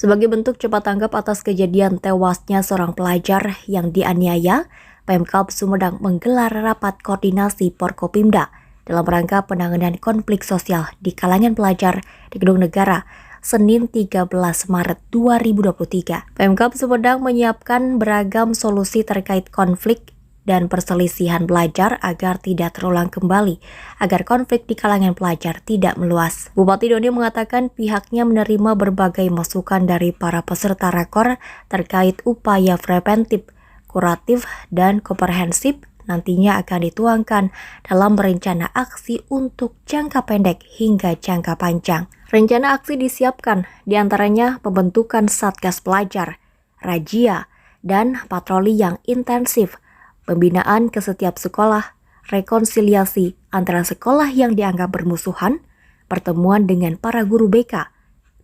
Sebagai bentuk cepat tanggap atas kejadian tewasnya seorang pelajar yang dianiaya, Pemkab Sumedang menggelar rapat koordinasi Forkopimda dalam rangka penanganan konflik sosial di kalangan pelajar di Gedung Negara, Senin 13 Maret 2023. Pemkab Sumedang menyiapkan beragam solusi terkait konflik dan perselisihan pelajar agar tidak terulang kembali, agar konflik di kalangan pelajar tidak meluas. Bupati Doni mengatakan pihaknya menerima berbagai masukan dari para peserta rakor terkait upaya preventif, kuratif, dan komprehensif nantinya akan dituangkan dalam rencana aksi untuk jangka pendek hingga jangka panjang. Rencana aksi disiapkan diantaranya pembentukan Satgas Pelajar, razia, dan patroli yang intensif, pembinaan ke setiap sekolah, rekonsiliasi antara sekolah yang dianggap bermusuhan, pertemuan dengan para guru BK,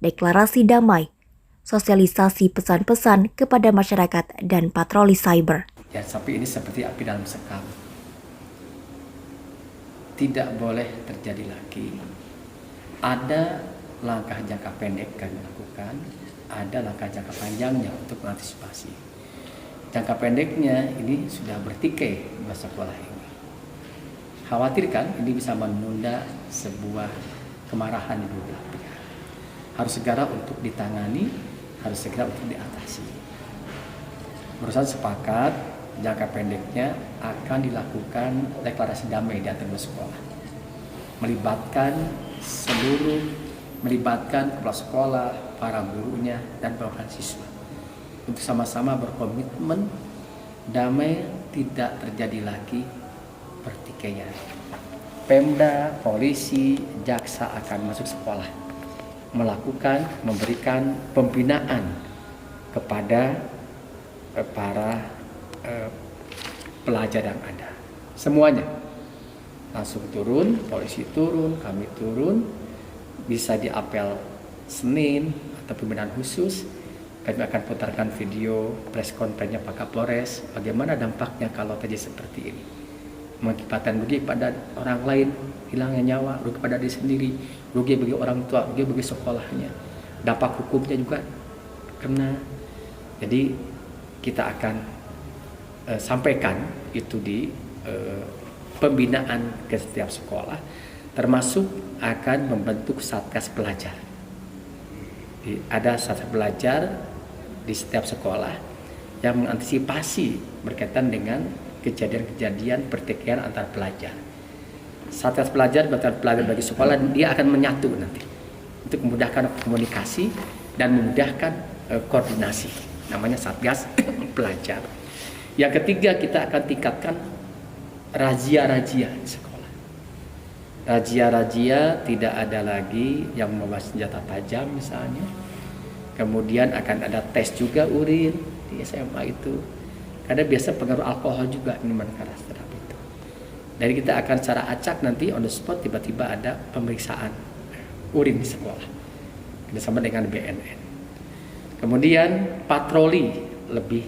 deklarasi damai, sosialisasi pesan-pesan kepada masyarakat, dan patroli cyber. Ya, tapi ini seperti api dalam sekam. Tidak boleh terjadi lagi. Ada langkah jangka pendek kami lakukan, ada langkah jangka panjangnya untuk mengantisipasi. Jangka pendeknya ini sudah bertikai masa sekolah ini. Khawatirkan ini bisa menunda sebuah kemarahan di dua belah pihak. Harus segera untuk ditangani, harus segera untuk diatasi. Perusahaan sepakat jangka pendeknya akan dilakukan deklarasi damai di antar sekolah, melibatkan kepala sekolah, para gurunya, dan perwakilan siswa untuk sama-sama berkomitmen damai, tidak terjadi lagi pertikaian. Pemda, polisi, jaksa akan masuk sekolah, memberikan pembinaan kepada para pelajar yang ada. Semuanya langsung turun, polisi turun, kami turun, bisa diapel Senin atau pembinaan khusus. Kami akan putarkan video press conference-nya Pak Kapolres, bagaimana dampaknya kalau terjadi seperti ini. Mengakibatkan rugi pada orang lain, hilangnya nyawa, rugi pada diri sendiri, rugi bagi orang tua, rugi bagi sekolahnya. Dampak hukumnya juga kena. Jadi kita akan sampaikan itu di pembinaan ke setiap sekolah, termasuk akan membentuk Satgas Pelajar. Ada Satgas Pelajar di setiap sekolah yang mengantisipasi berkaitan dengan kejadian-kejadian pertikaian antar pelajar. Satgas Pelajar bagi sekolah, dia akan menyatu nanti untuk memudahkan komunikasi dan memudahkan koordinasi. Namanya Satgas Pelajar. Yang ketiga, kita akan tingkatkan razia-razia di sekolah. Razia-razia tidak ada lagi yang membawa senjata tajam misalnya. Kemudian akan ada tes juga urin di SMA itu. Karena biasa pengaruh alkohol juga minuman keras terhadap itu. Dari kita akan secara acak nanti on the spot tiba-tiba ada pemeriksaan urin di sekolah. Bersama dengan BNN. Kemudian patroli lebih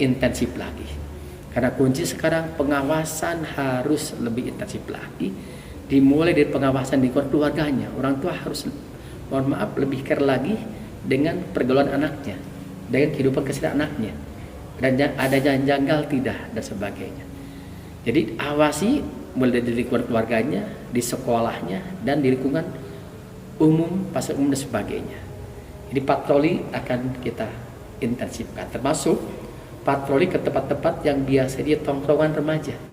intensif lagi. Karena kunci sekarang pengawasan harus lebih intensif lagi. Dimulai dari pengawasan di keluarganya. Orang tua harus, mohon maaf, lebih care lagi dengan pergaulan anaknya, dengan kehidupan keseharian anaknya, dan ada janggal tidak dan sebagainya. Jadi awasi mulai dari keluarganya, di sekolahnya, dan di lingkungan umum, pasar umum dan sebagainya. Jadi patroli akan kita intensifkan, termasuk patroli ke tempat-tempat yang biasa dia tongkrongan remaja.